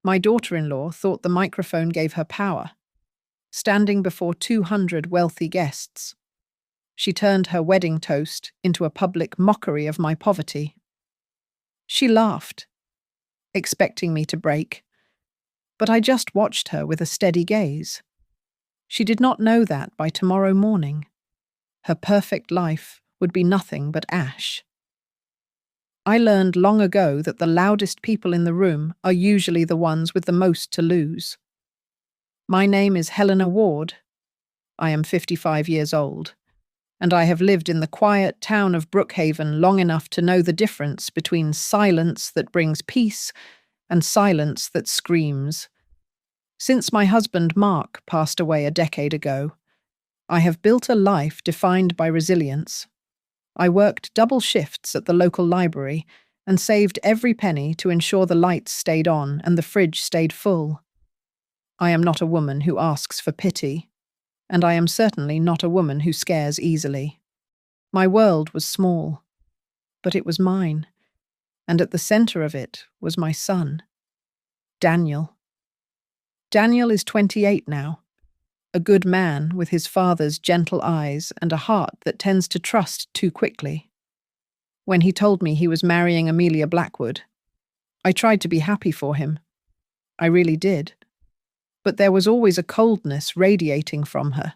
My daughter-in-law thought the microphone gave her power, standing before 200 wealthy guests. She turned her wedding toast into a public mockery of my poverty. She laughed, expecting me to break, but I just watched her with a steady gaze. She did not know that by tomorrow morning, her perfect life would be nothing but ash. I learned long ago that the loudest people in the room are usually the ones with the most to lose. My name is Helena Ward. I am 55 years old, and I have lived in the quiet town of Brookhaven long enough to know the difference between silence that brings peace and silence that screams. Since my husband Mark passed away a decade ago, I have built a life defined by resilience. I worked double shifts at the local library and saved every penny to ensure the lights stayed on and the fridge stayed full. I am not a woman who asks for pity, and I am certainly not a woman who scares easily. My world was small, but it was mine, and at the center of it was my son, Daniel. Daniel is 28 now, a good man with his father's gentle eyes and a heart that tends to trust too quickly. When he told me he was marrying Amelia Blackwood, I tried to be happy for him. I really did. But there was always a coldness radiating from her,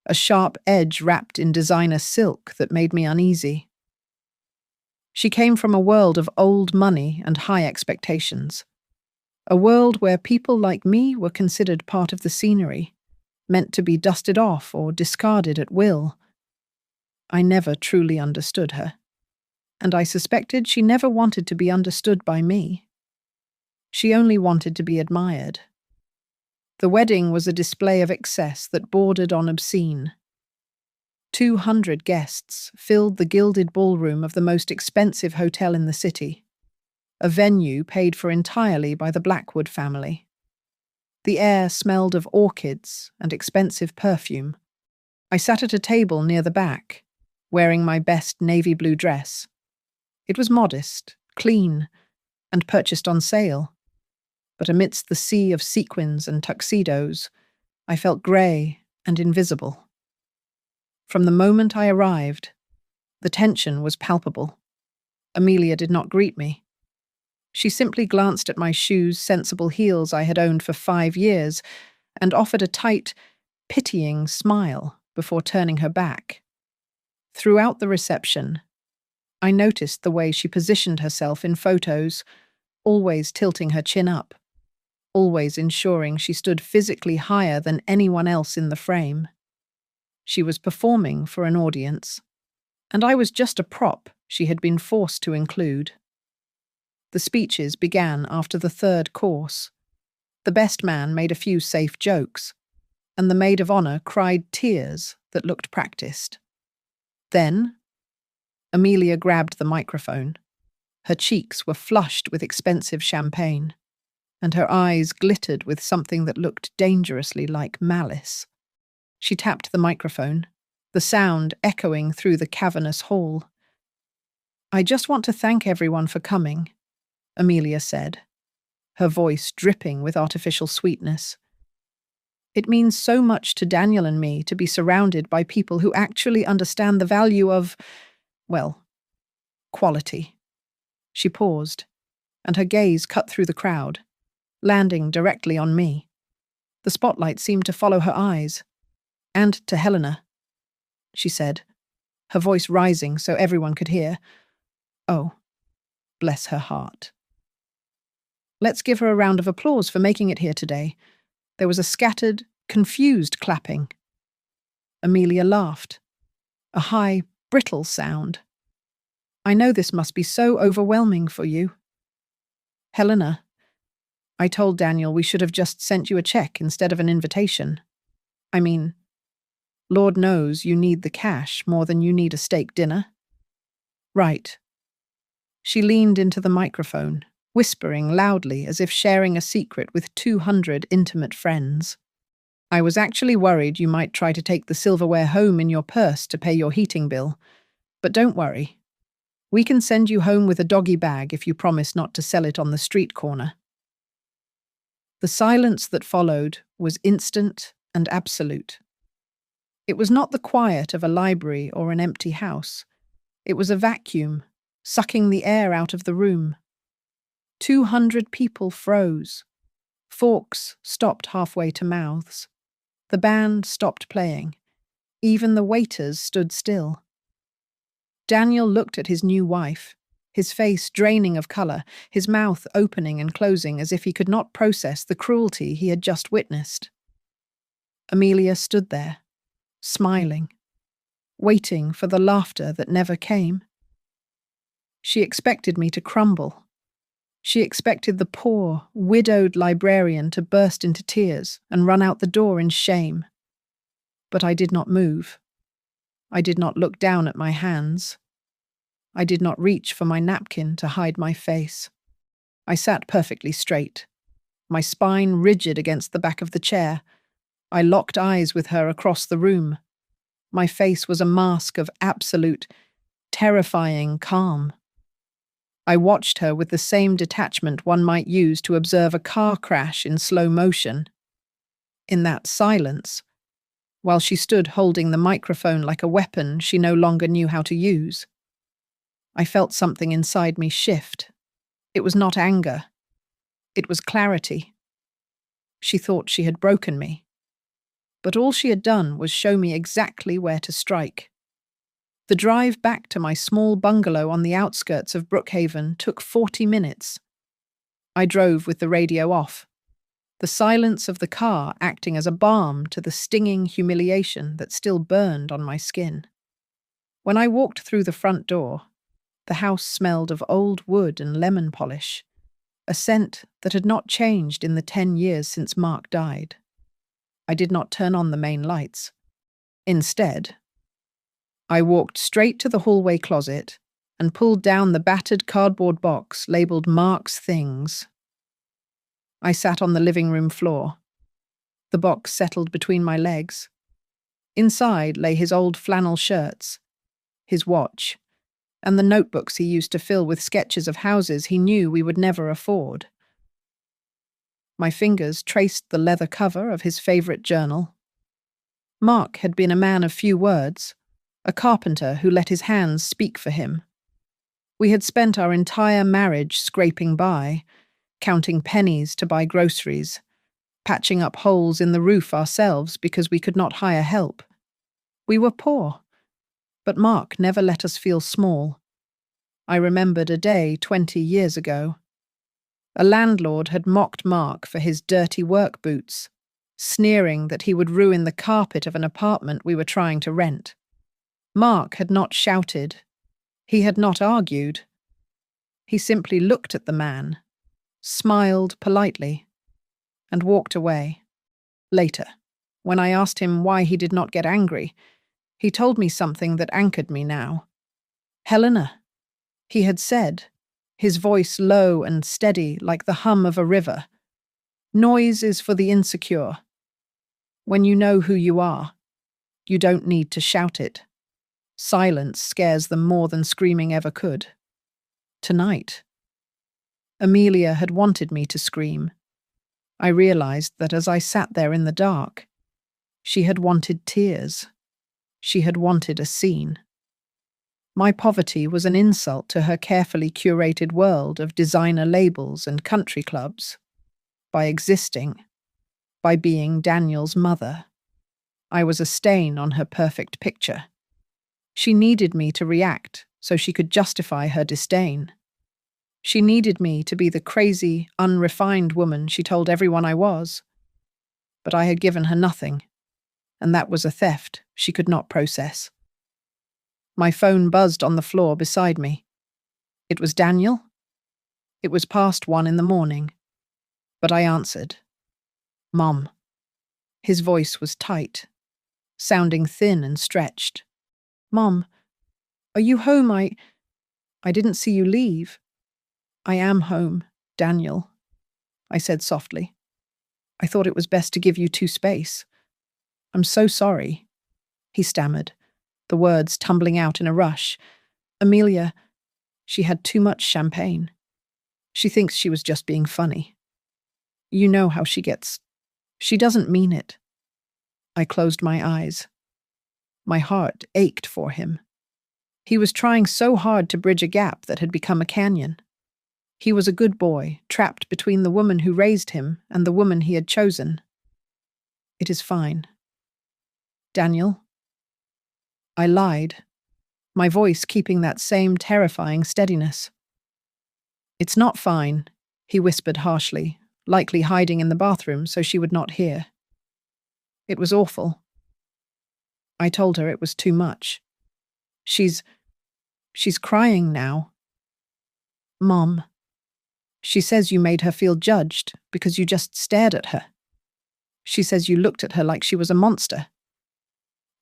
a sharp edge wrapped in designer silk that made me uneasy. She came from a world of old money and high expectations, a world where people like me were considered part of the scenery, meant to be dusted off or discarded at will. I never truly understood her, and I suspected she never wanted to be understood by me. She only wanted to be admired. The wedding was a display of excess that bordered on obscene. 200 guests filled the gilded ballroom of the most expensive hotel in the city, a venue paid for entirely by the Blackwood family. The air smelled of orchids and expensive perfume. I sat at a table near the back, wearing my best navy blue dress. It was modest, clean, and purchased on sale. But amidst the sea of sequins and tuxedos, I felt grey and invisible. From the moment I arrived, the tension was palpable. Amelia did not greet me. She simply glanced at my shoes' sensible heels I had owned for 5 years and offered a tight, pitying smile before turning her back. Throughout the reception, I noticed the way she positioned herself in photos, always tilting her chin up, always ensuring she stood physically higher than anyone else in the frame. She was performing for an audience, and I was just a prop she had been forced to include. The speeches began after the 3rd course. The best man made a few safe jokes, and the maid of honor cried tears that looked practiced. Then, Amelia grabbed the microphone. Her cheeks were flushed with expensive champagne, and her eyes glittered with something that looked dangerously like malice. She tapped the microphone, the sound echoing through the cavernous hall. "I just want to thank everyone for coming," Amelia said, her voice dripping with artificial sweetness. "It means so much to Daniel and me to be surrounded by people who actually understand the value of, well, quality." She paused, and her gaze cut through the crowd, landing directly on me. The spotlight seemed to follow her eyes. "And to Helena," she said, her voice rising so everyone could hear. "Oh, bless her heart. Let's give her a round of applause for making it here today." There was a scattered, confused clapping. Amelia laughed, a high, brittle sound. "I know this must be so overwhelming for you." "Helena, I told Daniel we should have just sent you a check instead of an invitation. I mean, Lord knows you need the cash more than you need a steak dinner." "Right." She leaned into the microphone, whispering loudly as if sharing a secret with 200 intimate friends. "I was actually worried you might try to take the silverware home in your purse to pay your heating bill. But don't worry. We can send you home with a doggy bag if you promise not to sell it on the street corner." The silence that followed was instant and absolute. It was not the quiet of a library or an empty house. It was a vacuum, sucking the air out of the room. 200 people froze. Forks stopped halfway to mouths. The band stopped playing. Even the waiters stood still. Daniel looked at his new wife, his face draining of colour, his mouth opening and closing as if he could not process the cruelty he had just witnessed. Amelia stood there, smiling, waiting for the laughter that never came. She expected me to crumble. She expected the poor, widowed librarian to burst into tears and run out the door in shame. But I did not move. I did not look down at my hands. I did not reach for my napkin to hide my face. I sat perfectly straight, my spine rigid against the back of the chair. I locked eyes with her across the room. My face was a mask of absolute, terrifying calm. I watched her with the same detachment one might use to observe a car crash in slow motion. In that silence, while she stood holding the microphone like a weapon she no longer knew how to use, I felt something inside me shift. It was not anger. It was clarity. She thought she had broken me. But all she had done was show me exactly where to strike. The drive back to my small bungalow on the outskirts of Brookhaven took 40 minutes. I drove with the radio off, the silence of the car acting as a balm to the stinging humiliation that still burned on my skin. When I walked through the front door, the house smelled of old wood and lemon polish, a scent that had not changed in the 10 years since Mark died. I did not turn on the main lights. Instead, I walked straight to the hallway closet and pulled down the battered cardboard box labeled Mark's Things. I sat on the living room floor. The box settled between my legs. Inside lay his old flannel shirts, his watch, and the notebooks he used to fill with sketches of houses he knew we would never afford. My fingers traced the leather cover of his favourite journal. Mark had been a man of few words, a carpenter who let his hands speak for him. We had spent our entire marriage scraping by, counting pennies to buy groceries, patching up holes in the roof ourselves because we could not hire help. We were poor, but Mark never let us feel small. I remembered a day 20 years ago. A landlord had mocked Mark for his dirty work boots, sneering that he would ruin the carpet of an apartment we were trying to rent. Mark had not shouted. He had not argued. He simply looked at the man, smiled politely, and walked away. Later, when I asked him why he did not get angry, he told me something that anchored me now. "Helena," he had said, his voice low and steady like the hum of a river. "Noise is for the insecure. When you know who you are, you don't need to shout it. Silence scares them more than screaming ever could." Tonight, Amelia had wanted me to scream. I realized that as I sat there in the dark, she had wanted tears. She had wanted a scene. My poverty was an insult to her carefully curated world of designer labels and country clubs. By existing, by being Daniel's mother, I was a stain on her perfect picture. She needed me to react so she could justify her disdain. She needed me to be the crazy, unrefined woman she told everyone I was. But I had given her nothing, and that was a theft she could not process. My phone buzzed on the floor beside me. It was Daniel. It was past 1 a.m, but I answered. "Mom." His voice was tight, sounding thin and stretched. "Mom, are you home? I didn't see you leave." "I am home, Daniel," I said softly. "I thought it was best to give you 2 space. I'm so sorry," he stammered, the words tumbling out in a rush. "Amelia, she had too much champagne. She thinks she was just being funny." You know how she gets. She doesn't mean it. I closed my eyes. My heart ached for him. He was trying so hard to bridge a gap that had become a canyon. He was a good boy, trapped between the woman who raised him and the woman he had chosen. It is fine. Daniel? I lied, my voice keeping that same terrifying steadiness. It's not fine, he whispered harshly, likely hiding in the bathroom so she would not hear. It was awful. I told her it was too much. She's crying now. Mom. She says you made her feel judged because you just stared at her. She says you looked at her like she was a monster.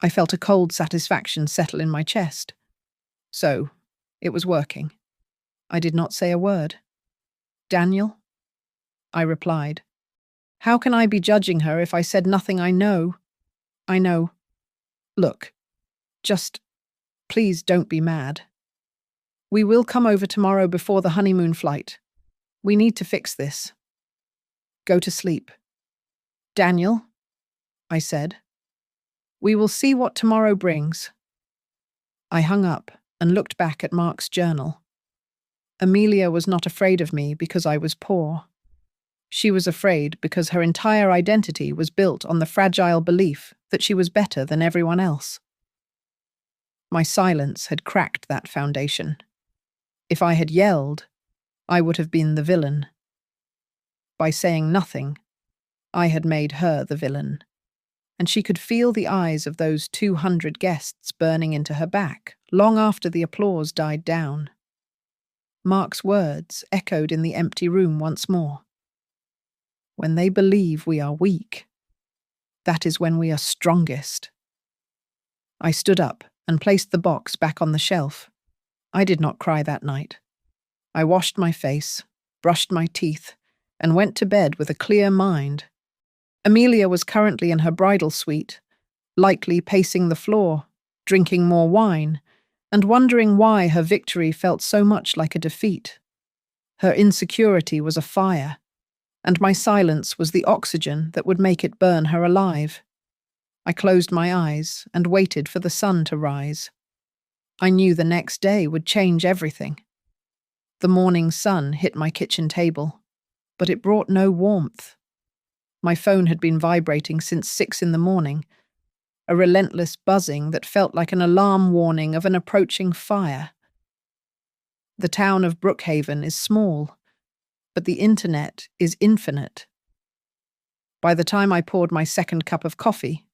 I felt a cold satisfaction settle in my chest. So, it was working. I did not say a word. Daniel? I replied. How can I be judging her if I said nothing I know? I know. Look, just, please don't be mad. We will come over tomorrow before the honeymoon flight. We need to fix this. Go to sleep. Daniel, I said. We will see what tomorrow brings. I hung up and looked back at Mark's journal. Amelia was not afraid of me because I was poor. She was afraid because her entire identity was built on the fragile belief that she was better than everyone else. My silence had cracked that foundation. If I had yelled, I would have been the villain. By saying nothing, I had made her the villain, and she could feel the eyes of those 200 guests burning into her back long after the applause died down. Mark's words echoed in the empty room once more. When they believe we are weak, that is when we are strongest. I stood up and placed the box back on the shelf. I did not cry that night. I washed my face, brushed my teeth, and went to bed with a clear mind. Amelia was currently in her bridal suite, likely pacing the floor, drinking more wine, and wondering why her victory felt so much like a defeat. Her insecurity was a fire, and my silence was the oxygen that would make it burn her alive. I closed my eyes and waited for the sun to rise. I knew the next day would change everything. The morning sun hit my kitchen table, but it brought no warmth. My phone had been vibrating since 6 a.m, a relentless buzzing that felt like an alarm warning of an approaching fire. The town of Brookhaven is small, but the internet is infinite. By the time I poured my second cup of coffee,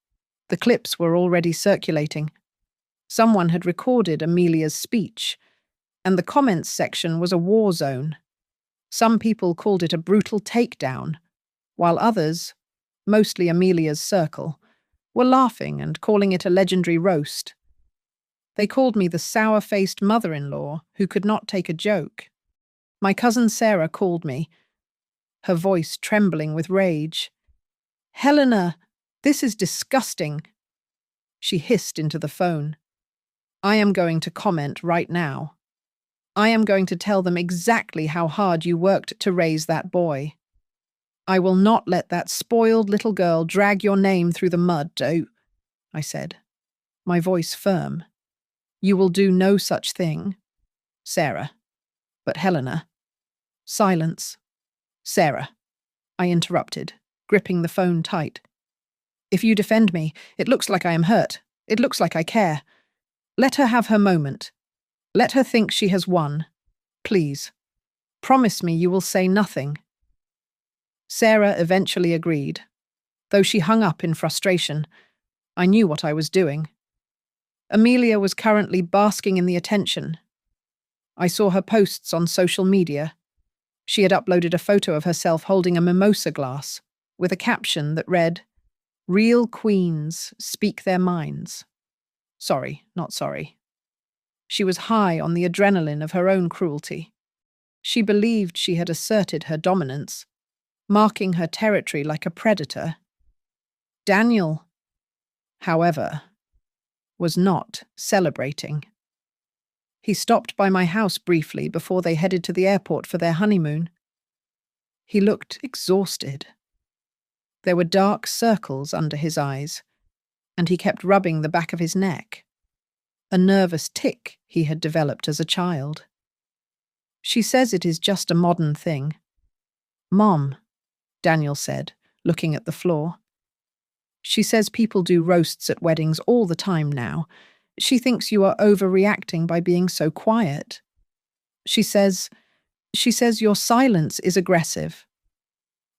the clips were already circulating. Someone had recorded Amelia's speech, and the comments section was a war zone. Some people called it a brutal takedown, while others, mostly Amelia's circle, were laughing and calling it a legendary roast. They called me the sour-faced mother-in-law who could not take a joke. My cousin Sarah called me, her voice trembling with rage. "Helena, this is disgusting." She hissed into the phone. "I am going to comment right now. I am going to tell them exactly how hard you worked to raise that boy. I will not let that spoiled little girl drag your name through the mud, I said, my voice firm. You will do no such thing. Sarah. But Helena. Silence. Sarah. I interrupted, gripping the phone tight. If you defend me, it looks like I am hurt. It looks like I care. Let her have her moment. Let her think she has won. Please. Promise me you will say nothing. Sarah eventually agreed. Though she hung up in frustration, I knew what I was doing. Amelia was currently basking in the attention. I saw her posts on social media. She had uploaded a photo of herself holding a mimosa glass, with a caption that read, "Real queens speak their minds." Sorry, not sorry. She was high on the adrenaline of her own cruelty. She believed she had asserted her dominance, marking her territory like a predator. Daniel, however, was not celebrating. He stopped by my house briefly before they headed to the airport for their honeymoon. He looked exhausted. There were dark circles under his eyes, and he kept rubbing the back of his neck, a nervous tic he had developed as a child. She says it is just a modern thing. Mom, Daniel said, looking at the floor. She says people do roasts at weddings all the time now. She thinks you are overreacting by being so quiet. She says your silence is aggressive.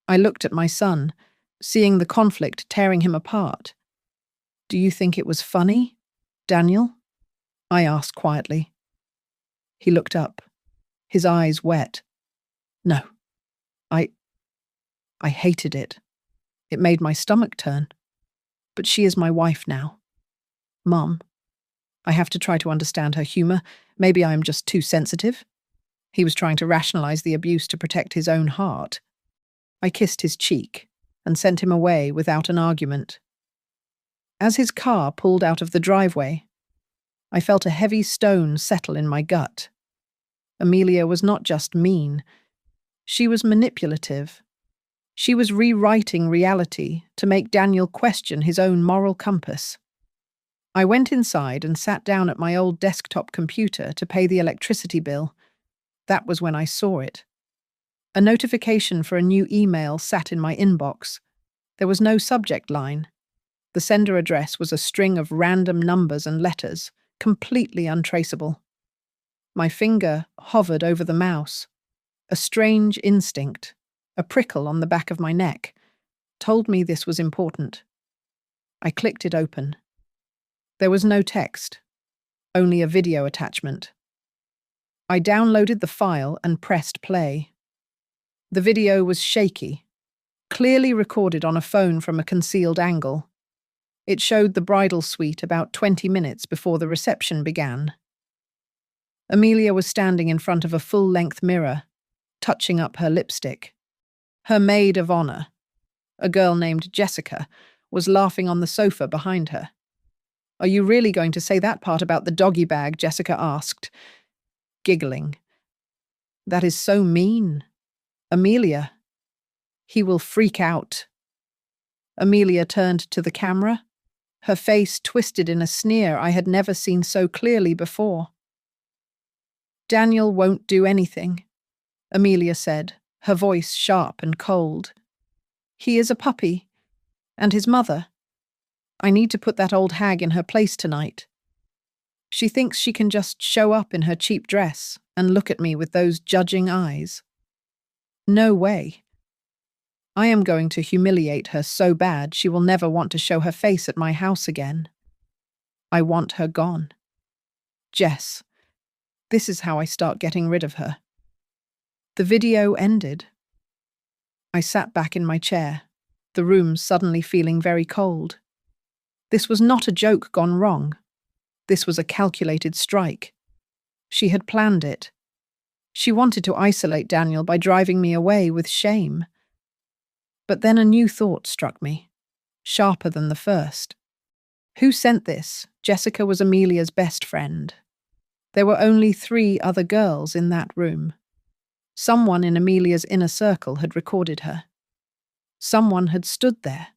I looked at my son, seeing the conflict tearing him apart. Do you think it was funny, Daniel? I asked quietly. He looked up, his eyes wet. No, I hated it. It made my stomach turn. But she is my wife now. Mum, I have to try to understand her humor. Maybe I am just too sensitive. He was trying to rationalize the abuse to protect his own heart. I kissed his cheek and sent him away without an argument. As his car pulled out of the driveway, I felt a heavy stone settle in my gut. Amelia was not just mean. She was manipulative. She was rewriting reality to make Daniel question his own moral compass. I went inside and sat down at my old desktop computer to pay the electricity bill. That was when I saw it. A notification for a new email sat in my inbox. There was no subject line. The sender address was a string of random numbers and letters, completely untraceable. My finger hovered over the mouse. A strange instinct, a prickle on the back of my neck, told me this was important. I clicked it open. There was no text, only a video attachment. I downloaded the file and pressed play. The video was shaky, clearly recorded on a phone from a concealed angle. It showed the bridal suite about 20 minutes before the reception began. Amelia was standing in front of a full-length mirror, touching up her lipstick. Her maid of honor, a girl named Jessica, was laughing on the sofa behind her. Are you really going to say that part about the doggy bag? Jessica asked, giggling. That is so mean. Amelia. He will freak out. Amelia turned to the camera, her face twisted in a sneer I had never seen so clearly before. Daniel won't do anything, Amelia said, her voice sharp and cold. He is a puppy, and his mother. I need to put that old hag in her place tonight. She thinks she can just show up in her cheap dress and look at me with those judging eyes. No way. I am going to humiliate her so bad she will never want to show her face at my house again. I want her gone. Jess, this is how I start getting rid of her. The video ended. I sat back in my chair, the room suddenly feeling very cold. This was not a joke gone wrong. This was a calculated strike. She had planned it. She wanted to isolate Daniel by driving me away with shame. But then a new thought struck me, sharper than the first. Who sent this? Jessica was Amelia's best friend. There were only 3 other girls in that room. Someone in Amelia's inner circle had recorded her. Someone had stood there,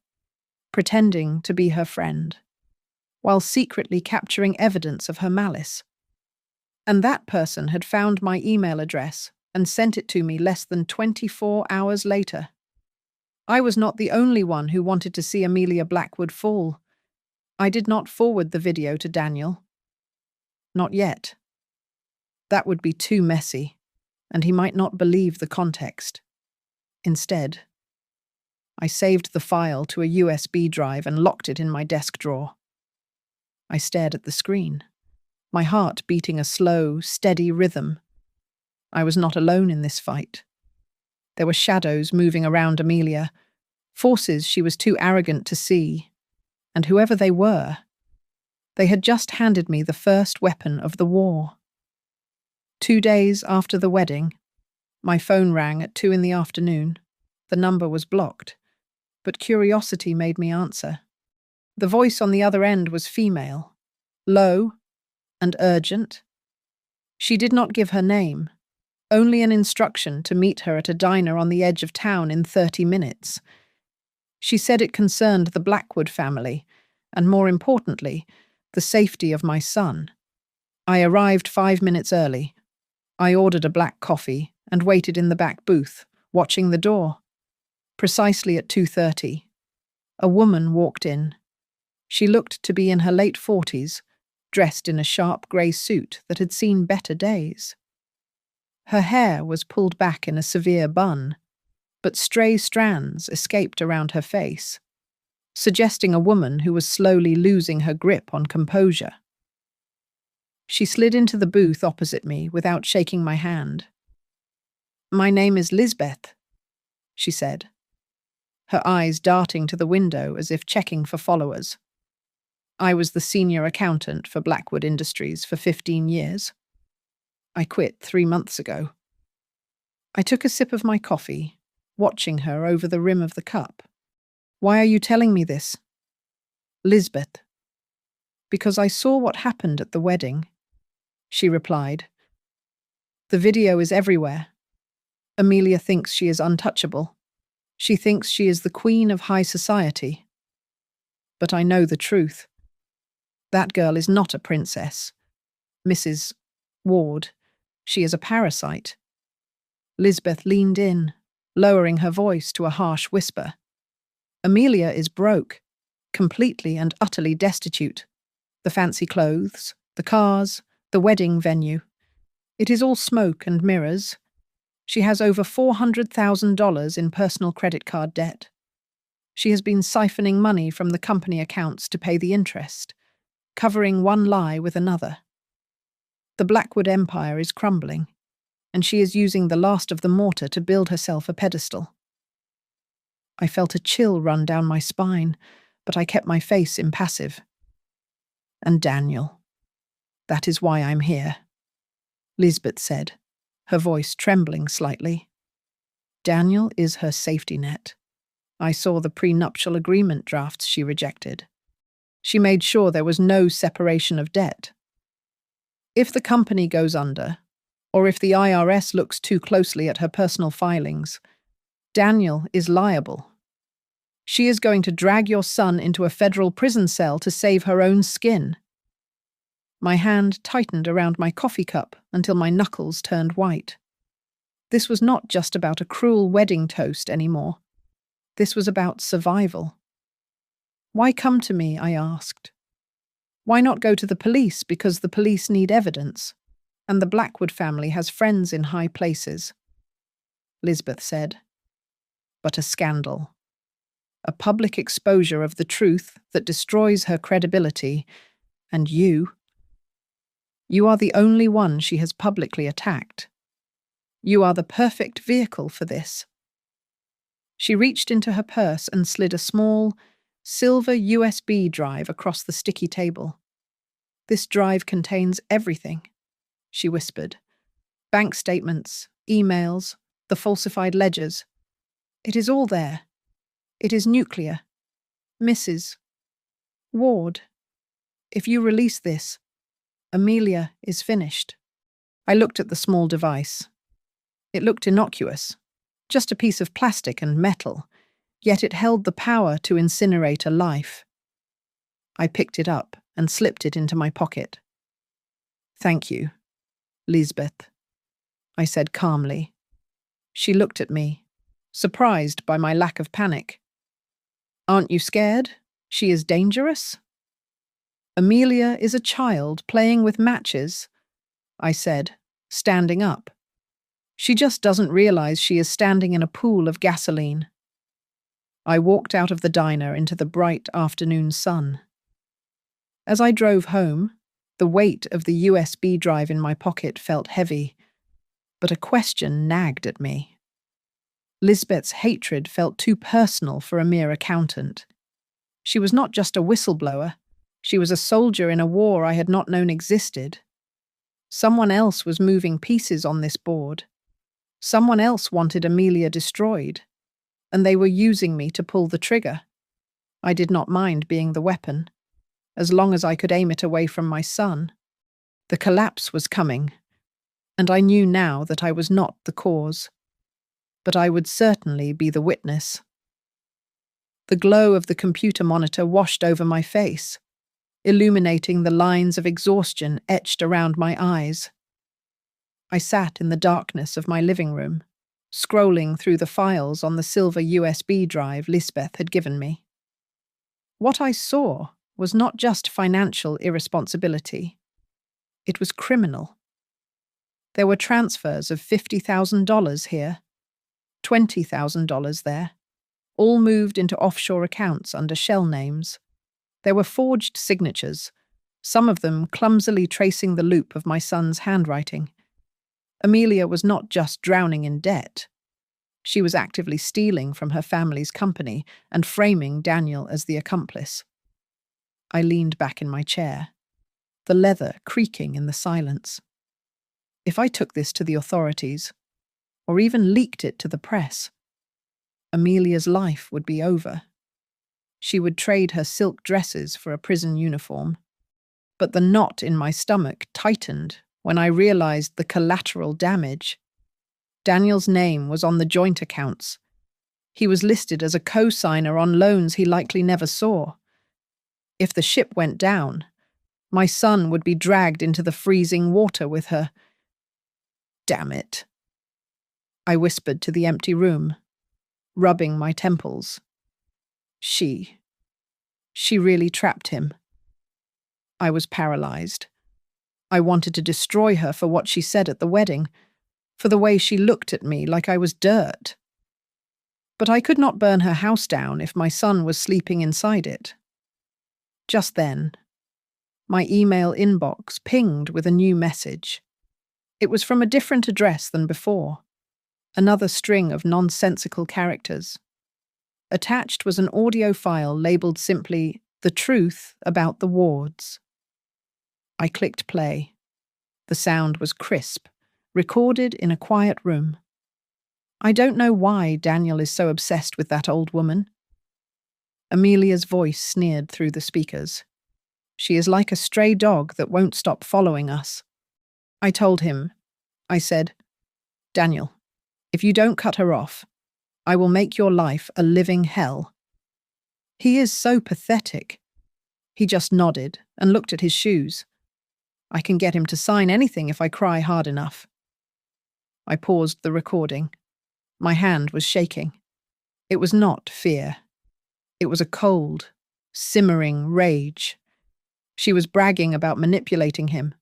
pretending to be her friend, while secretly capturing evidence of her malice. And that person had found my email address and sent it to me less than 24 hours later. I was not the only one who wanted to see Amelia Blackwood fall. I did not forward the video to Daniel. Not yet. That would be too messy, and he might not believe the context. Instead, I saved the file to a USB drive and locked it in my desk drawer. I stared at the screen, my heart beating a slow, steady rhythm. I was not alone in this fight. There were shadows moving around Amelia, forces she was too arrogant to see, and whoever they were, they had just handed me the first weapon of the war. 2 days after the wedding, my phone rang at 2 p.m. The number was blocked, but curiosity made me answer. The voice on the other end was female, low and urgent. She did not give her name, Only an instruction to meet her at a diner on the edge of town in 30 minutes. She said it concerned the Blackwood family, and more importantly, the safety of my son. I arrived 5 minutes early. I ordered a black coffee and waited in the back booth, watching the door. Precisely at 2:30, a woman walked in. She looked to be in her late 40s, dressed in a sharp grey suit that had seen better days. Her hair was pulled back in a severe bun, but stray strands escaped around her face, suggesting a woman who was slowly losing her grip on composure. She slid into the booth opposite me without shaking my hand. "My name is Lisbeth," she said, her eyes darting to the window as if checking for followers. I was the senior accountant for Blackwood Industries for 15 years. I quit 3 months ago. I took a sip of my coffee, watching her over the rim of the cup. "Why are you telling me this?" "Lisbeth." "Because I saw what happened at the wedding," she replied. "The video is everywhere. Amelia thinks she is untouchable. She thinks she is the queen of high society. But I know the truth. That girl is not a princess. Mrs. Ward, she is a parasite." Lisbeth leaned in, lowering her voice to a harsh whisper. "Amelia is broke, completely and utterly destitute. The fancy clothes, the cars, the wedding venue. It is all smoke and mirrors. She has over $400,000 in personal credit card debt. She has been siphoning money from the company accounts to pay the interest, covering one lie with another. The Blackwood empire is crumbling, and she is using the last of the mortar to build herself a pedestal." I felt a chill run down my spine, but I kept my face impassive. "And Daniel. That is why I'm here," Lisbeth said, her voice trembling slightly. "Daniel is her safety net. I saw the prenuptial agreement drafts she rejected. She made sure there was no separation of debt. If the company goes under, or if the IRS looks too closely at her personal filings, Daniel is liable. She is going to drag your son into a federal prison cell to save her own skin." My hand tightened around my coffee cup until my knuckles turned white. This was not just about a cruel wedding toast anymore. This was about survival. "Why come to me?" I asked. "Why not go to the police because the police need evidence, and the Blackwood family has friends in high places?" Lisbeth said. "But a scandal. A public exposure of the truth that destroys her credibility, and you are the only one she has publicly attacked. You are the perfect vehicle for this." She reached into her purse and slid a small, silver USB drive across the sticky table. "This drive contains everything," she whispered. "Bank statements, emails, the falsified ledgers. It is all there. It is nuclear. Mrs. Ward, if you release this, Amelia is finished." I looked at the small device. It looked innocuous, just a piece of plastic and metal, yet it held the power to incinerate a life. I picked it up and slipped it into my pocket. "Thank you, Lisbeth," I said calmly. She looked at me, surprised by my lack of panic. "Aren't you scared? She is dangerous?" "Amelia is a child playing with matches," I said, standing up. "She just doesn't realize she is standing in a pool of gasoline." I walked out of the diner into the bright afternoon sun. As I drove home, the weight of the USB drive in my pocket felt heavy, but a question nagged at me. Lisbeth's hatred felt too personal for a mere accountant. She was not just a whistleblower. She was a soldier in a war I had not known existed. Someone else was moving pieces on this board. Someone else wanted Amelia destroyed, and they were using me to pull the trigger. I did not mind being the weapon, as long as I could aim it away from my son. The collapse was coming, and I knew now that I was not the cause, but I would certainly be the witness. The glow of the computer monitor washed over my face, illuminating the lines of exhaustion etched around my eyes. I sat in the darkness of my living room, scrolling through the files on the silver USB drive Lisbeth had given me. What I saw was not just financial irresponsibility. It was criminal. There were transfers of $50,000 here, $20,000 there, all moved into offshore accounts under shell names. There were forged signatures, some of them clumsily tracing the loop of my son's handwriting. Amelia was not just drowning in debt. She was actively stealing from her family's company and framing Daniel as the accomplice. I leaned back in my chair, the leather creaking in the silence. If I took this to the authorities, or even leaked it to the press, Amelia's life would be over. She would trade her silk dresses for a prison uniform. But the knot in my stomach tightened when I realized the collateral damage. Daniel's name was on the joint accounts. He was listed as a co-signer on loans he likely never saw. If the ship went down, my son would be dragged into the freezing water with her. Damn it. I whispered to the empty room, rubbing my temples. She really trapped him. I was paralyzed. I wanted to destroy her for what she said at the wedding, for the way she looked at me like I was dirt. But I could not burn her house down if my son was sleeping inside it. Just then, my email inbox pinged with a new message. It was from a different address than before, another string of nonsensical characters. Attached was an audio file labeled simply, "The Truth About the Wards." I clicked play. The sound was crisp, recorded in a quiet room. I don't know why Daniel is so obsessed with that old woman. Amelia's voice sneered through the speakers. She is like a stray dog that won't stop following us. I told him, I said, Daniel, if you don't cut her off, I will make your life a living hell. He is so pathetic. He just nodded and looked at his shoes. I can get him to sign anything if I cry hard enough. I paused the recording. My hand was shaking. It was not fear. It was a cold, simmering rage. She was bragging about manipulating him.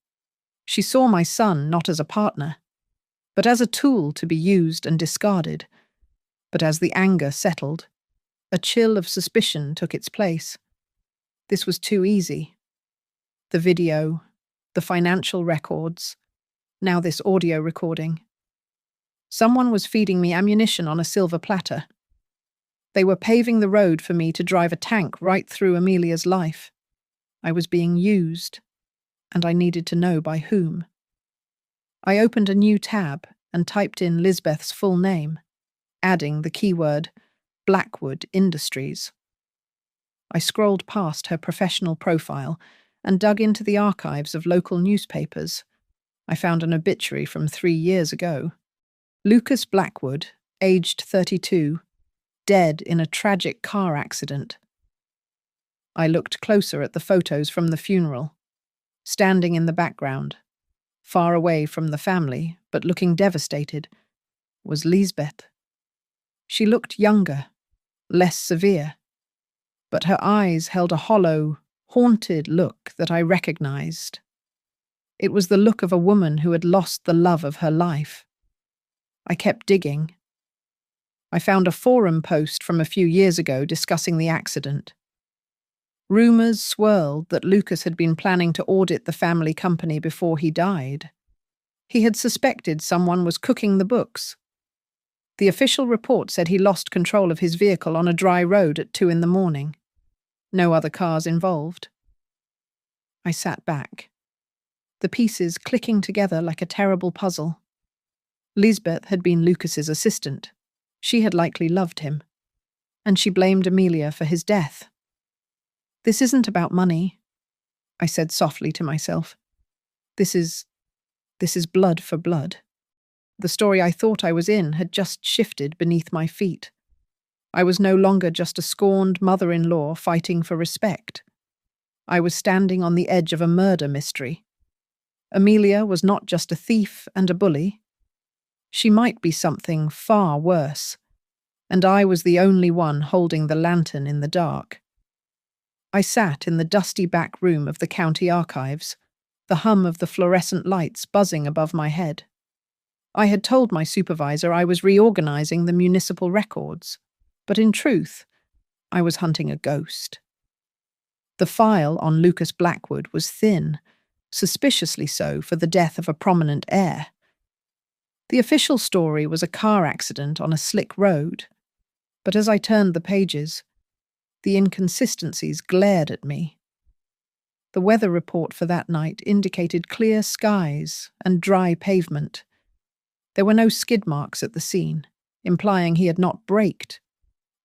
She saw my son not as a partner, but as a tool to be used and discarded. But as the anger settled, a chill of suspicion took its place. This was too easy. The video, the financial records, now this audio recording. Someone was feeding me ammunition on a silver platter. They were paving the road for me to drive a tank right through Amelia's life. I was being used, and I needed to know by whom. I opened a new tab and typed in Lisbeth's full name, adding the keyword Blackwood Industries. I scrolled past her professional profile and dug into the archives of local newspapers. I found an obituary from 3 years ago. Lucas Blackwood, aged 32, dead in a tragic car accident. I looked closer at the photos from the funeral. Standing in the background, far away from the family, but looking devastated, was Lisbeth. She looked younger, less severe, but her eyes held a hollow, haunted look that I recognized. It was the look of a woman who had lost the love of her life. I kept digging. I found a forum post from a few years ago discussing the accident. Rumors swirled that Lucas had been planning to audit the family company before he died. He had suspected someone was cooking the books. The official report said he lost control of his vehicle on a dry road at 2 a.m. No other cars involved. I sat back, the pieces clicking together like a terrible puzzle. Lisbeth had been Lucas's assistant. She had likely loved him, and she blamed Amelia for his death. This isn't about money, I said softly to myself. This is This is blood for blood. The story I thought I was in had just shifted beneath my feet. I was no longer just a scorned mother-in-law fighting for respect. I was standing on the edge of a murder mystery. Amelia was not just a thief and a bully. She might be something far worse, and I was the only one holding the lantern in the dark. I sat in the dusty back room of the county archives, the hum of the fluorescent lights buzzing above my head. I had told my supervisor I was reorganizing the municipal records, but in truth, I was hunting a ghost. The file on Lucas Blackwood was thin, suspiciously so for the death of a prominent heir. The official story was a car accident on a slick road, but as I turned the pages, the inconsistencies glared at me. The weather report for that night indicated clear skies and dry pavement. There were no skid marks at the scene, implying he had not braked.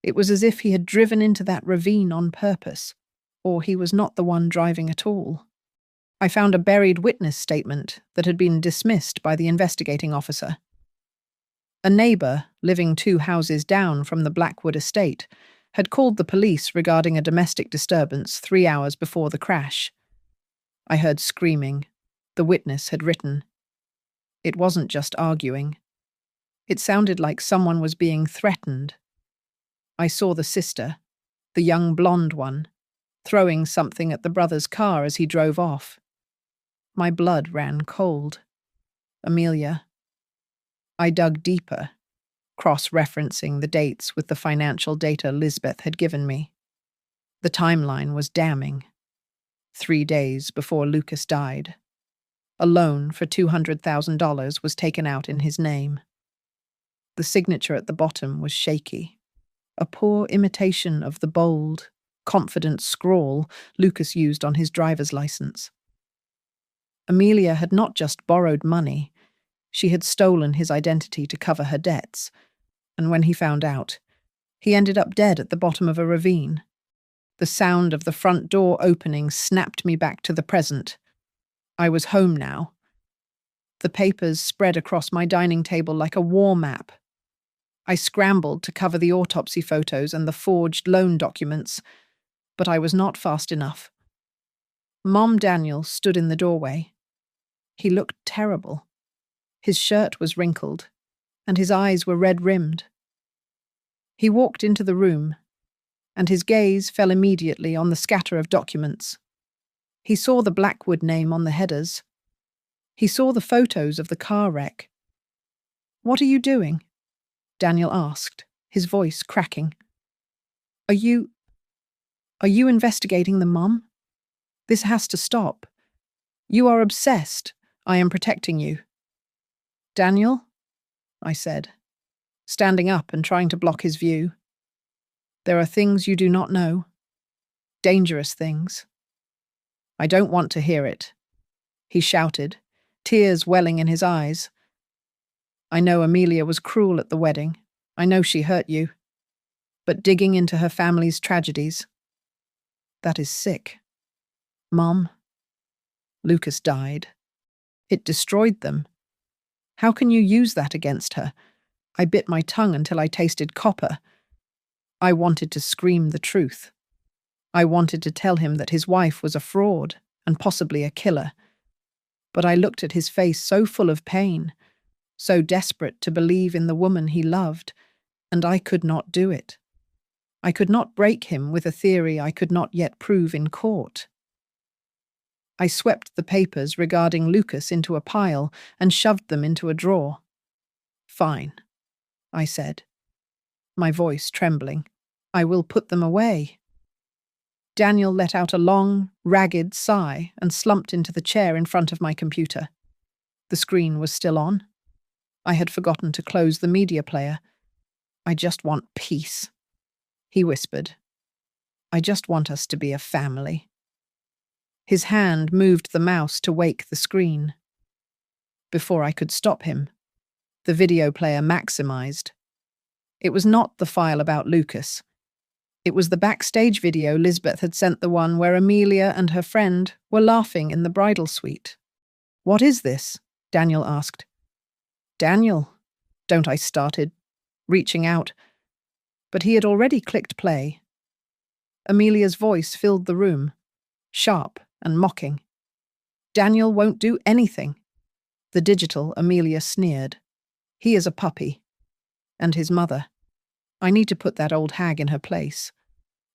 It was as if he had driven into that ravine on purpose, or he was not the one driving at all. I found a buried witness statement that had been dismissed by the investigating officer. A neighbour, living 2 houses down from the Blackwood estate, had called the police regarding a domestic disturbance 3 hours before the crash. I heard screaming. The witness had written. It wasn't just arguing. It sounded like someone was being threatened. I saw the sister, the young blonde one, throwing something at the brother's car as he drove off. My blood ran cold. Amelia. I dug deeper, cross-referencing the dates with the financial data Lisbeth had given me. The timeline was damning. 3 days before Lucas died, a loan for $200,000 was taken out in his name. The signature at the bottom was shaky, a poor imitation of the bold, confident scrawl Lucas used on his driver's license. Amelia had not just borrowed money, she had stolen his identity to cover her debts, and when he found out, he ended up dead at the bottom of a ravine. The sound of the front door opening snapped me back to the present. I was home now. The papers spread across my dining table like a war map. I scrambled to cover the autopsy photos and the forged loan documents, but I was not fast enough. Mom Daniel stood in the doorway. He looked terrible. His shirt was wrinkled, and his eyes were red-rimmed. He walked into the room, and his gaze fell immediately on the scatter of documents. He saw the Blackwood name on the headers. He saw the photos of the car wreck. "What are you doing?" Daniel asked, his voice cracking. Are you investigating the mum? This has to stop. You are obsessed. I am protecting you." "Daniel?" I said, standing up and trying to block his view. "There are things you do not know. Dangerous things." "I don't want to hear it," he shouted, tears welling in his eyes. "I know Amelia was cruel at the wedding. I know she hurt you. But digging into her family's tragedies, that is sick. Mom, Lucas died. It destroyed them. How can you use that against her?" I bit my tongue until I tasted copper. I wanted to scream the truth. I wanted to tell him that his wife was a fraud and possibly a killer. But I looked at his face so full of pain, so desperate to believe in the woman he loved, and I could not do it. I could not break him with a theory I could not yet prove in court. I swept the papers regarding Lucas into a pile and shoved them into a drawer. "Fine," I said, my voice trembling. "I will put them away." Daniel let out a long, ragged sigh and slumped into the chair in front of my computer. The screen was still on. I had forgotten to close the media player. "I just want peace," he whispered. "I just want us to be a family." His hand moved the mouse to wake the screen. Before I could stop him, the video player maximized. It was not the file about Lucas. It was the backstage video Lisbeth had sent, the one where Amelia and her friend were laughing in the bridal suite. "What is this?" Daniel asked. Daniel, don't I started, reaching out. But he had already clicked play. Amelia's voice filled the room, sharp and mocking. Daniel won't do anything. The digital Amelia sneered. He is a puppy. And his mother. I need to put that old hag in her place.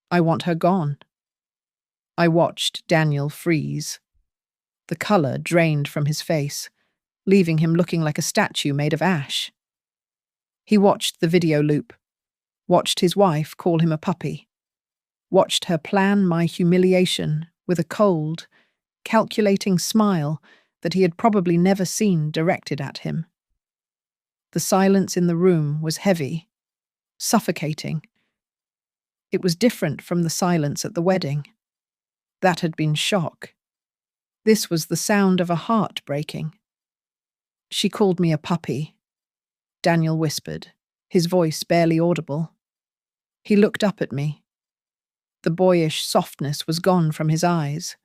I want her gone. I watched Daniel freeze. The colour drained from his face, leaving him looking like a statue made of ash. He watched the video loop, watched his wife call him a puppy, watched her plan my humiliation with a cold, calculating smile that he had probably never seen directed at him. The silence in the room was heavy, suffocating. It was different from the silence at the wedding. That had been shock. This was the sound of a heart breaking. She called me a puppy, Daniel whispered, his voice barely audible. He looked up at me. The boyish softness was gone from his eyes.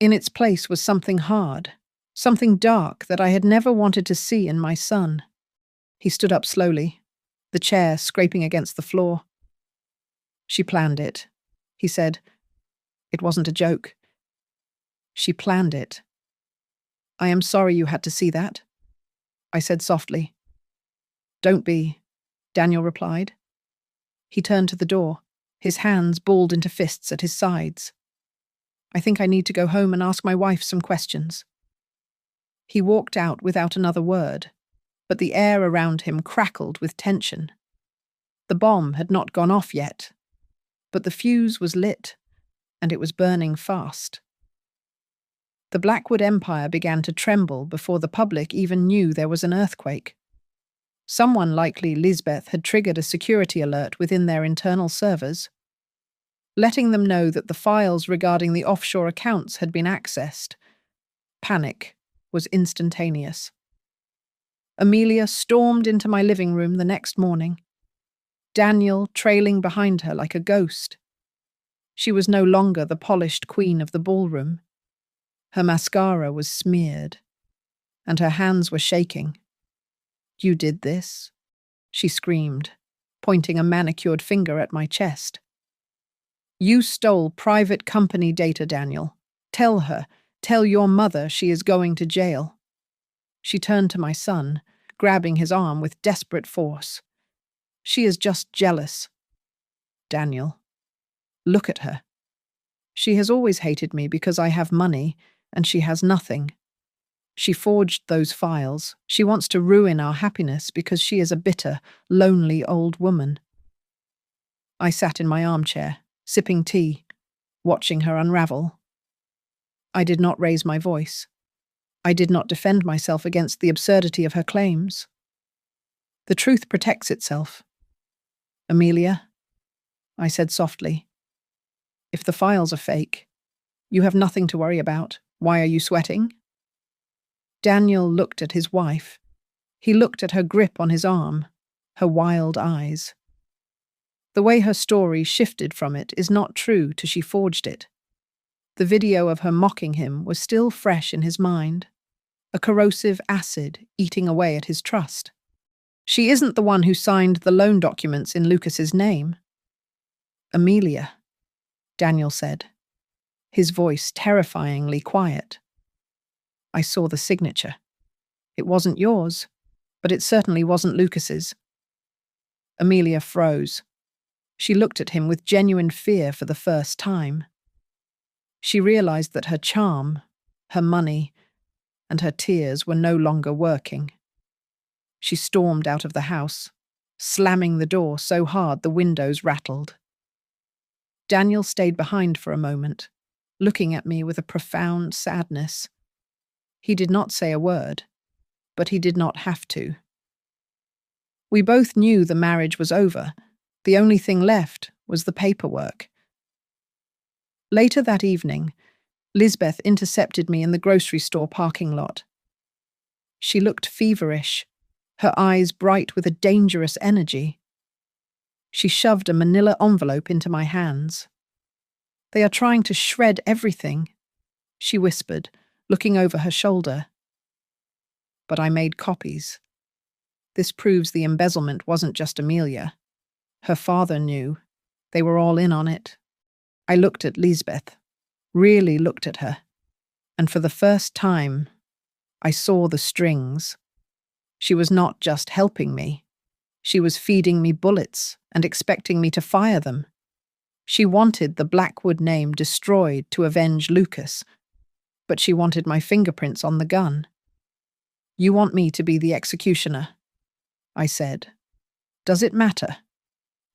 In its place was something hard, something dark that I had never wanted to see in my son. He stood up slowly, the chair scraping against the floor. She planned it, he said. It wasn't a joke. She planned it. I am sorry you had to see that, I said softly. Don't be, Daniel replied. He turned to the door, his hands balled into fists at his sides. I think I need to go home and ask my wife some questions. He walked out without another word, but the air around him crackled with tension. The bomb had not gone off yet, but the fuse was lit, and it was burning fast. The Blackwood Empire began to tremble before the public even knew there was an earthquake. Someone, likely Lisbeth, had triggered a security alert within their internal servers, letting them know that the files regarding the offshore accounts had been accessed. Panic was instantaneous. Amelia stormed into my living room the next morning, Daniel trailing behind her like a ghost. She was no longer the polished queen of the ballroom. Her mascara was smeared, and her hands were shaking. You did this? She screamed, pointing a manicured finger at my chest. You stole private company data, Daniel. Tell your mother she is going to jail. She turned to my son, grabbing his arm with desperate force. She is just jealous. Daniel, look at her. She has always hated me because I have money, and she has nothing. She forged those files. She wants to ruin our happiness because she is a bitter, lonely old woman. I sat in my armchair, sipping tea, watching her unravel. I did not raise my voice. I did not defend myself against the absurdity of her claims. The truth protects itself. Amelia, I said softly, if the files are fake, you have nothing to worry about. Why are you sweating? Daniel looked at his wife. He looked at her grip on his arm, her wild eyes. The way her story shifted from it is not true to she forged it. The video of her mocking him was still fresh in his mind, a corrosive acid eating away at his trust. She isn't the one who signed the loan documents in Lucas's name. Amelia, Daniel said, his voice terrifyingly quiet. I saw the signature. It wasn't yours, but it certainly wasn't Lucas's. Amelia froze. She looked at him with genuine fear for the first time. She realized that her charm, her money, and her tears were no longer working. She stormed out of the house, slamming the door so hard the windows rattled. Daniel stayed behind for a moment, looking at me with a profound sadness. He did not say a word, but he did not have to. We both knew the marriage was over. The only thing left was the paperwork. Later that evening, Lisbeth intercepted me in the grocery store parking lot. She looked feverish, her eyes bright with a dangerous energy. She shoved a manila envelope into my hands. They are trying to shred everything, she whispered, looking over her shoulder. but I made copies. This proves the embezzlement wasn't just Amelia. Her father knew. They were all in on it. I looked at Lisbeth, really looked at her, and for the first time, I saw the strings. She was not just helping me. She was feeding me bullets and expecting me to fire them. She wanted the Blackwood name destroyed to avenge Lucas, but she wanted my fingerprints on the gun. "You want me to be the executioner?" I said. "Does it matter?"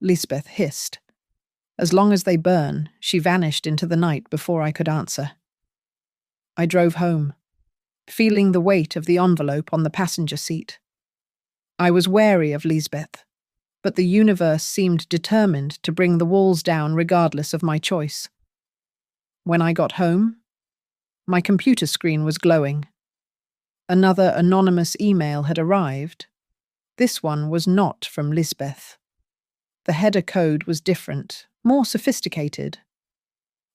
Lisbeth hissed. As long as they burn, she vanished into the night before I could answer. I drove home, feeling the weight of the envelope on the passenger seat. I was wary of Lisbeth, but the universe seemed determined to bring the walls down regardless of my choice. When I got home, my computer screen was glowing. Another anonymous email had arrived. This one was not from Lisbeth. The header code was different, more sophisticated.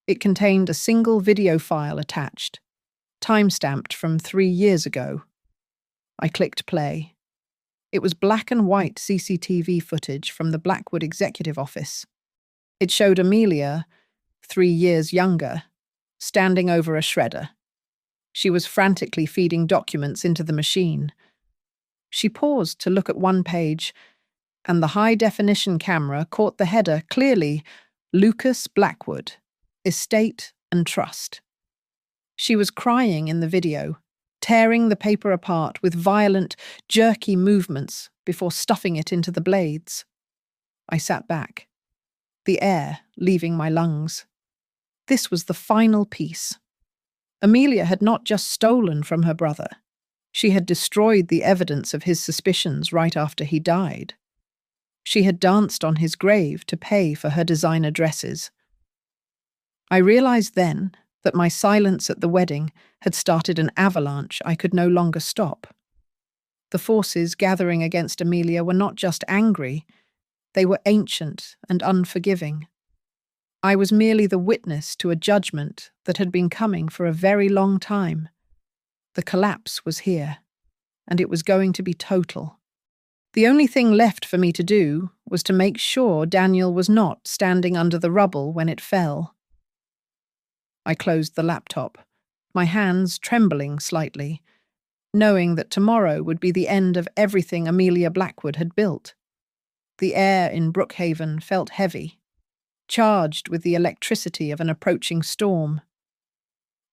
It contained a single video file attached, time-stamped from 3 years ago. I clicked play. It was black and white CCTV footage from the Blackwood executive office. It showed Amelia, 3 years younger, standing over a shredder. She was frantically feeding documents into the machine. She paused to look at one page, and the high-definition camera caught the header clearly, Lucas Blackwood, Estate and Trust. She was crying in the video, tearing the paper apart with violent, jerky movements before stuffing it into the blades. I sat back, the air leaving my lungs. This was the final piece. Amelia had not just stolen from her brother. She had destroyed the evidence of his suspicions right after he died. She had danced on his grave to pay for her designer dresses. I realized then that my silence at the wedding had started an avalanche I could no longer stop. The forces gathering against Amelia were not just angry, they were ancient and unforgiving. I was merely the witness to a judgment that had been coming for a very long time. The collapse was here, and it was going to be total. The only thing left for me to do was to make sure Daniel was not standing under the rubble when it fell. I closed the laptop, my hands trembling slightly, knowing that tomorrow would be the end of everything Amelia Blackwood had built. The air in Brookhaven felt heavy, charged with the electricity of an approaching storm.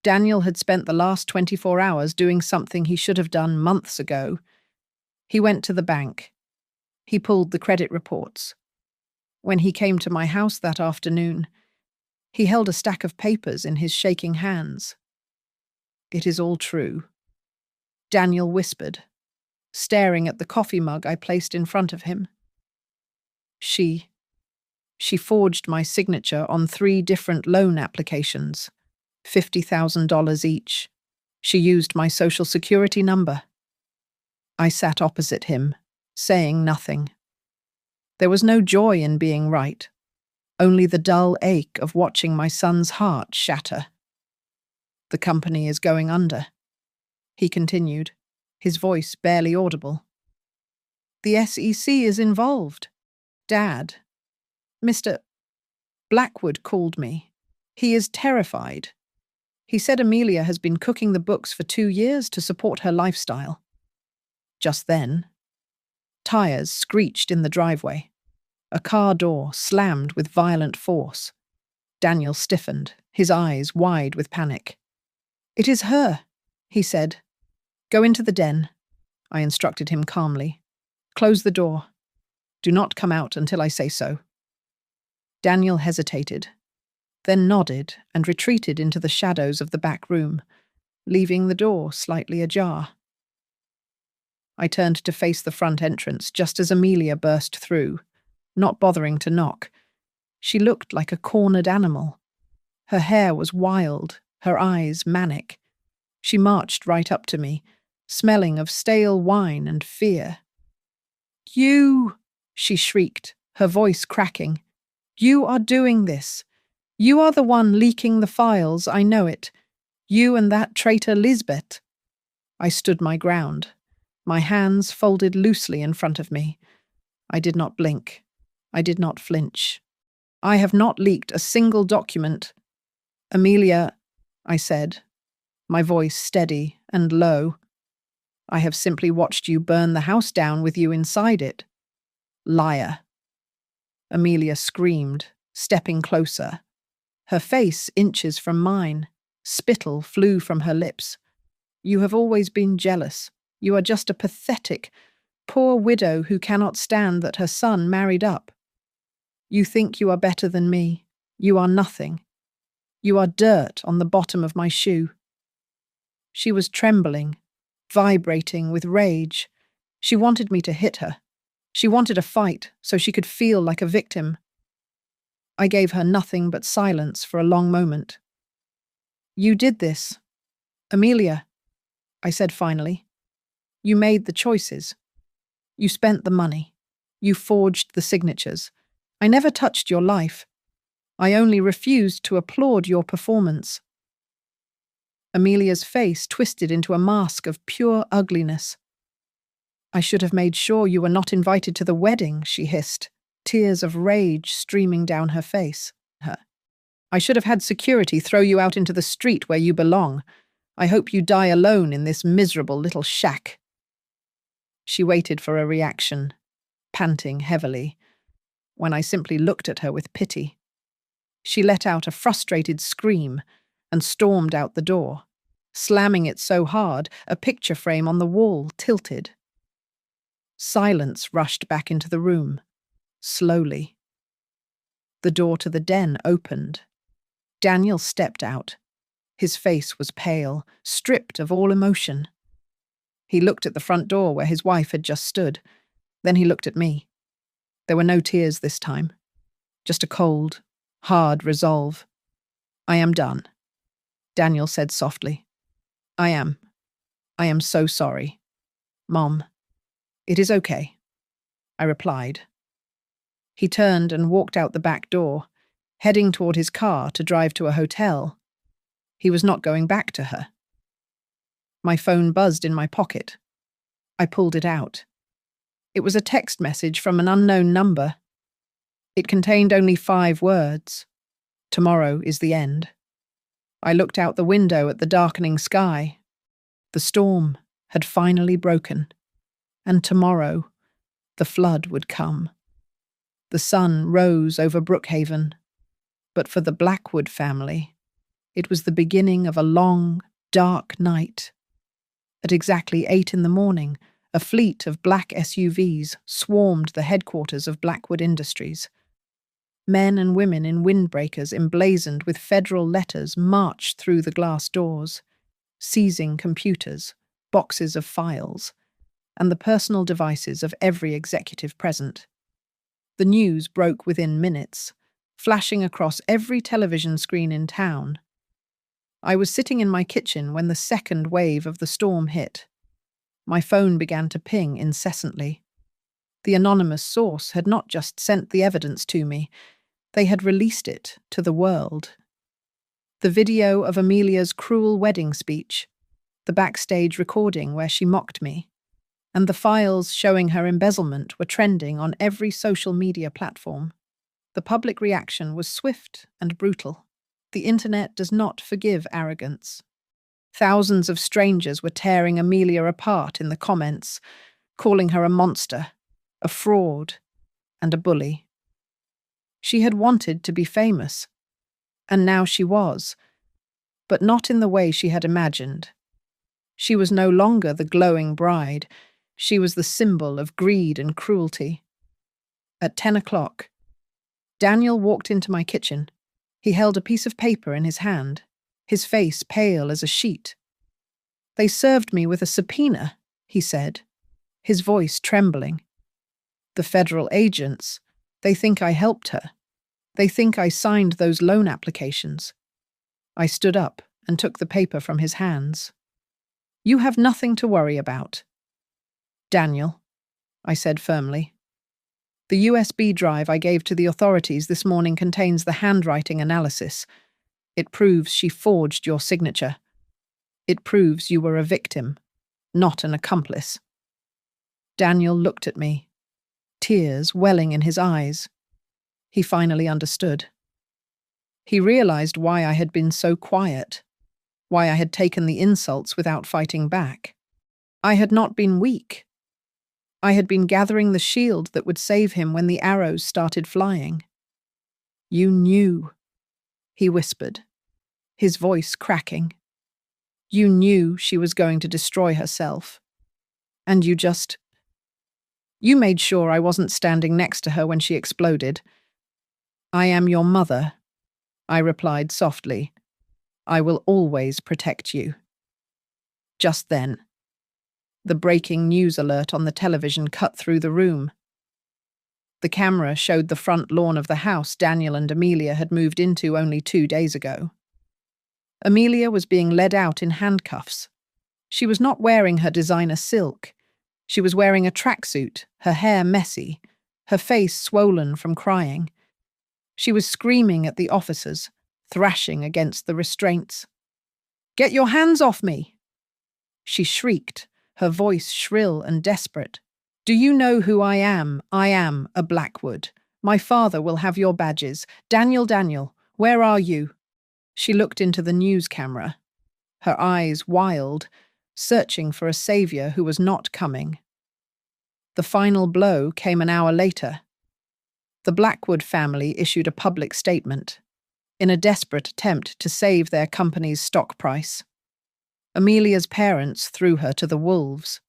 Daniel had spent the last 24 hours doing something he should have done months ago. He went to the bank. He pulled the credit reports. When he came to my house that afternoon, he held a stack of papers in his shaking hands. "It is all true," Daniel whispered, staring at the coffee mug I placed in front of him. She forged my signature on 3 different loan applications, $50,000 each. She used my social security number. I sat opposite him, saying nothing. There was no joy in being right, only the dull ache of watching my son's heart shatter. "The company is going under," he continued, his voice barely audible. "The SEC is involved. Dad, Mr. Blackwood called me. He is terrified. He said Amelia has been cooking the books for 2 years to support her lifestyle." Just then, tires screeched in the driveway. A car door slammed with violent force. Daniel stiffened, his eyes wide with panic. "It is her," he said. "Go into the den," I instructed him calmly. "Close the door. Do not come out until I say so." Daniel hesitated, then nodded and retreated into the shadows of the back room, leaving the door slightly ajar. I turned to face the front entrance just as Amelia burst through, not bothering to knock. She looked like a cornered animal. Her hair was wild, her eyes manic. She marched right up to me, smelling of stale wine and fear. "You!" she shrieked, her voice cracking. "You are doing this. You are the one leaking the files, I know it. You and that traitor Lisbeth." I stood my ground, my hands folded loosely in front of me. I did not blink. I did not flinch. I have not leaked a single document. Amelia, I said, my voice steady and low. I have simply watched you burn the house down with you inside it. Liar. Amelia screamed, stepping closer. Her face inches from mine. Spittle flew from her lips. You have always been jealous. You are just a pathetic, poor widow who cannot stand that her son married up. You think you are better than me. You are nothing. You are dirt on the bottom of my shoe. She was trembling, vibrating with rage. She wanted me to hit her. She wanted a fight so she could feel like a victim. I gave her nothing but silence for a long moment. You did this. Amelia, I said finally. You made the choices. You spent the money. You forged the signatures. I never touched your life. I only refused to applaud your performance. Amelia's face twisted into a mask of pure ugliness. I should have made sure you were not invited to the wedding, she hissed, tears of rage streaming down her face. I should have had security throw you out into the street where you belong. I hope you die alone in this miserable little shack. She waited for a reaction, panting heavily, when I simply looked at her with pity. She let out a frustrated scream and stormed out the door, slamming it so hard a picture frame on the wall tilted. Silence rushed back into the room, slowly. The door to the den opened. Daniel stepped out. His face was pale, stripped of all emotion. He looked at the front door where his wife had just stood. Then he looked at me. There were no tears this time, just a cold, hard resolve. I am done, Daniel said softly. I am so sorry. Mom, it is okay, I replied. He turned and walked out the back door, heading toward his car to drive to a hotel. He was not going back to her. My phone buzzed in my pocket. I pulled it out. It was a text message from an unknown number. It contained only 5 words. Tomorrow is the end. I looked out the window at the darkening sky. The storm had finally broken, and tomorrow the flood would come. The sun rose over Brookhaven, but for the Blackwood family, it was the beginning of a long, dark night. At exactly 8 in the morning, a fleet of black SUVs swarmed the headquarters of Blackwood Industries. Men and women in windbreakers emblazoned with federal letters marched through the glass doors, seizing computers, boxes of files, and the personal devices of every executive present. The news broke within minutes, flashing across every television screen in town. I was sitting in my kitchen when the second wave of the storm hit. My phone began to ping incessantly. The anonymous source had not just sent the evidence to me, they had released it to the world. The video of Amelia's cruel wedding speech, the backstage recording where she mocked me, and the files showing her embezzlement were trending on every social media platform. The public reaction was swift and brutal. The internet does not forgive arrogance. Thousands of strangers were tearing Amelia apart in the comments, calling her a monster, a fraud, and a bully. She had wanted to be famous, and now she was, but not in the way she had imagined. She was no longer the glowing bride. She was the symbol of greed and cruelty. At 10 o'clock, Daniel walked into my kitchen. He held a piece of paper in his hand, his face pale as a sheet. "They served me with a subpoena," he said, his voice trembling. "The federal agents, they think I helped her. They think I signed those loan applications." I stood up and took the paper from his hands. "You have nothing to worry about, Daniel," I said firmly. "The USB drive I gave to the authorities this morning contains the handwriting analysis. It proves she forged your signature. It proves you were a victim, not an accomplice." Daniel looked at me, tears welling in his eyes. He finally understood. He realized why I had been so quiet, why I had taken the insults without fighting back. I had not been weak. I had been gathering the shield that would save him when the arrows started flying. "You knew," he whispered, his voice cracking. "You knew she was going to destroy herself. And you made sure I wasn't standing next to her when she exploded." "I am your mother," I replied softly. "I will always protect you." Just then, the breaking news alert on the television cut through the room. The camera showed the front lawn of the house Daniel and Amelia had moved into only 2 days ago. Amelia was being led out in handcuffs. She was not wearing her designer silk. She was wearing a tracksuit, her hair messy, her face swollen from crying. She was screaming at the officers, thrashing against the restraints. "Get your hands off me!" she shrieked, her voice shrill and desperate. "Do you know who I am? I am a Blackwood. My father will have your badges. Daniel, where are you?" She looked into the news camera, her eyes wild, searching for a savior who was not coming. The final blow came an hour later. The Blackwood family issued a public statement in a desperate attempt to save their company's stock price. Amelia's parents threw her to the wolves.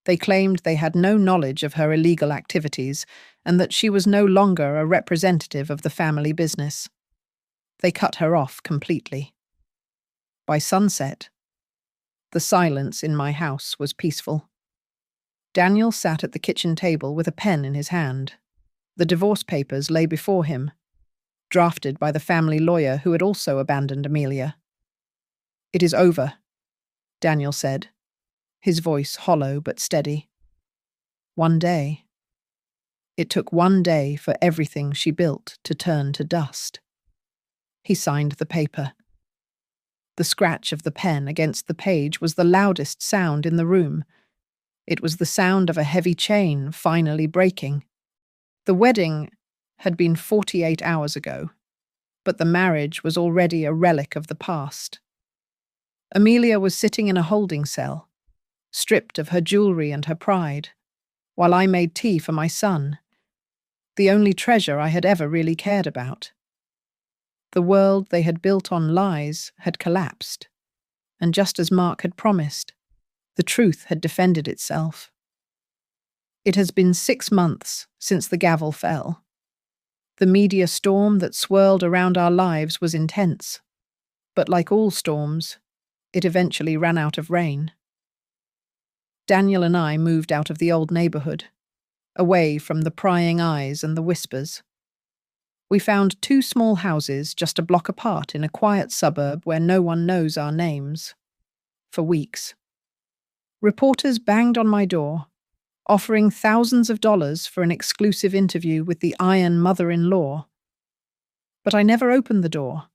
They claimed they had no knowledge of her illegal activities and that she was no longer a representative of the family business. They cut her off completely. By sunset, the silence in my house was peaceful. Daniel sat at the kitchen table with a pen in his hand. The divorce papers lay before him, drafted by the family lawyer who had also abandoned Amelia. "It is over," Daniel said, his voice hollow but steady. "One day. It took one day for everything she built to turn to dust." He signed the paper. The scratch of the pen against the page was the loudest sound in the room. It was the sound of a heavy chain finally breaking. The wedding had been 48 hours ago, but the marriage was already a relic of the past. Amelia was sitting in a holding cell, stripped of her jewelry and her pride, while I made tea for my son, the only treasure I had ever really cared about. The world they had built on lies had collapsed, and just as Mark had promised, the truth had defended itself. It has been 6 months since the gavel fell. The media storm that swirled around our lives was intense, but like all storms, it eventually ran out of rain. Daniel and I moved out of the old neighborhood, away from the prying eyes and the whispers. We found 2 small houses just a block apart in a quiet suburb where no one knows our names. For weeks, reporters banged on my door, offering thousands of dollars for an exclusive interview with the Iron Mother-in-Law. But I never opened the door.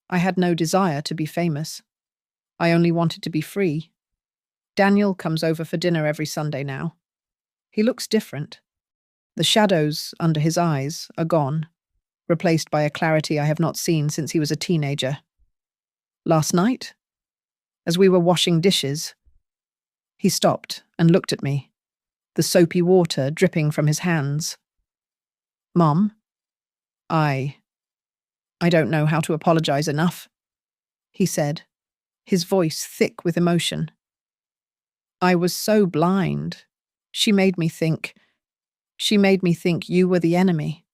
I had no desire to be famous. I only wanted to be free. Daniel comes over for dinner every Sunday now. He looks different. The shadows under his eyes are gone, replaced by a clarity I have not seen since he was a teenager. Last night, as we were washing dishes, he stopped and looked at me, the soapy water dripping from his hands. "Mom, I don't know how to apologize enough," he said, his voice thick with emotion. "I was so blind. She made me think you were the enemy.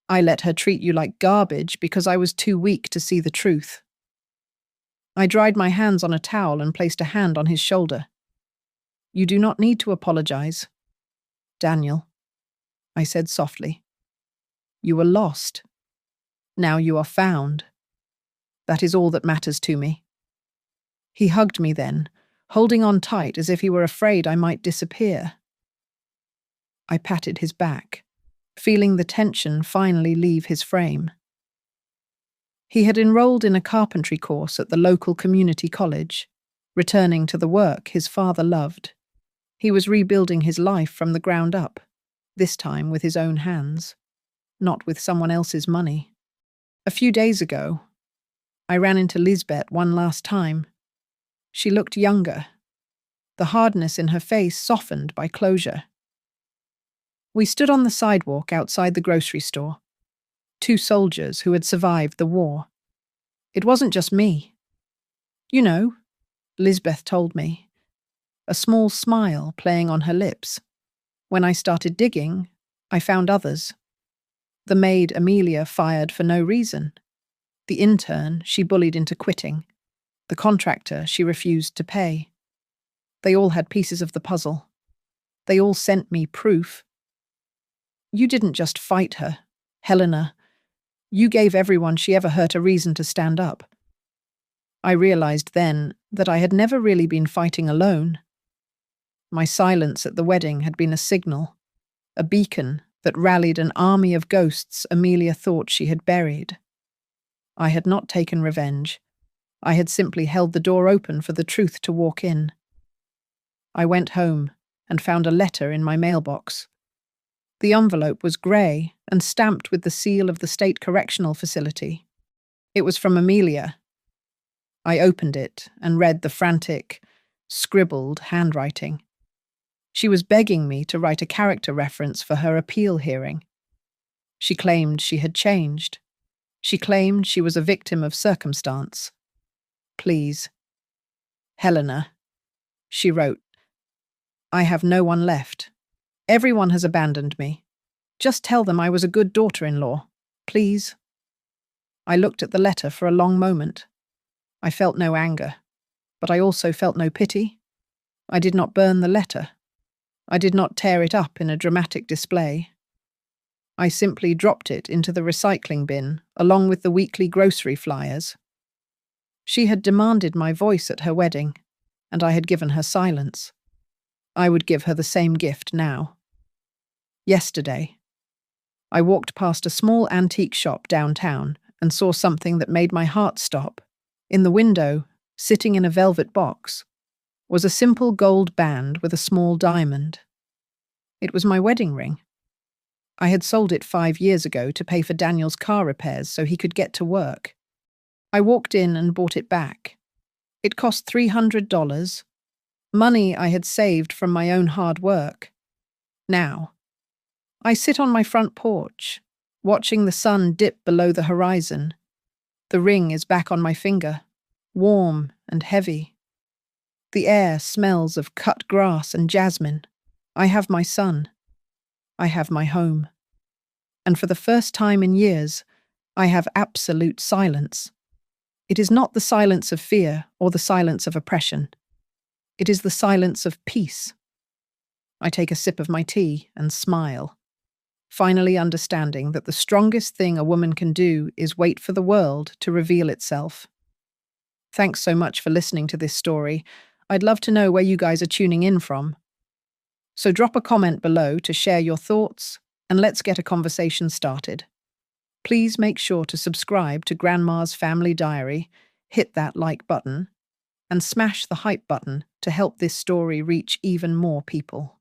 I let her treat you like garbage because I was too weak to see the truth." I dried my hands on a towel and placed a hand on his shoulder. "You do not need to apologize, Daniel," I said softly. "You were lost. Now you are found. That is all that matters to me." He hugged me then, holding on tight as if he were afraid I might disappear. I patted his back, feeling the tension finally leave his frame. He had enrolled in a carpentry course at the local community college, returning to the work his father loved. He was rebuilding his life from the ground up, this time with his own hands, not with someone else's money. A few days ago, I ran into Lisbeth one last time. She looked younger, the hardness in her face softened by closure. We stood on the sidewalk outside the grocery store, two soldiers who had survived the war. It wasn't just me. You know, Lisbeth told me, a small smile playing on her lips. When I started digging, I found others. The maid Amelia fired for no reason. The intern she bullied into quitting. The contractor she refused to pay. They all had pieces of the puzzle. They all sent me proof. You didn't just fight her, Helena. You gave everyone she ever hurt a reason to stand up. I realized then that I had never really been fighting alone. My silence at the wedding had been a signal, a beacon that rallied an army of ghosts Amelia thought she had buried. I had not taken revenge. I had simply held the door open for the truth to walk in. I went home and found a letter in my mailbox. The envelope was grey and stamped with the seal of the State Correctional Facility. It was from Amelia. I opened it and read the frantic, scribbled handwriting. She was begging me to write a character reference for her appeal hearing. She claimed she had changed. She claimed she was a victim of circumstance. Please. Helena, she wrote, I have no one left. Everyone has abandoned me. Just tell them I was a good daughter-in-law, please. I looked at the letter for a long moment. I felt no anger, but I also felt no pity. I did not burn the letter. I did not tear it up in a dramatic display. I simply dropped it into the recycling bin, along with the weekly grocery flyers. She had demanded my voice at her wedding, and I had given her silence. I would give her the same gift now. Yesterday, I walked past a small antique shop downtown and saw something that made my heart stop. In the window, sitting in a velvet box, was a simple gold band with a small diamond. It was my wedding ring. I had sold it 5 years ago to pay for Daniel's car repairs so he could get to work. I walked in and bought it back. It cost $300, money I had saved from my own hard work. Now, I sit on my front porch, watching the sun dip below the horizon. The ring is back on my finger, warm and heavy. The air smells of cut grass and jasmine. I have my son. I have my home. And for the first time in years, I have absolute silence. It is not the silence of fear or the silence of oppression. It is the silence of peace. I take a sip of my tea and smile, finally understanding that the strongest thing a woman can do is wait for the world to reveal itself. Thanks so much for listening to this story. I'd love to know where you guys are tuning in from. So drop a comment below to share your thoughts, and let's get a conversation started. Please make sure to subscribe to Grandma's Family Diary, hit that like button, and smash the hype button to help this story reach even more people.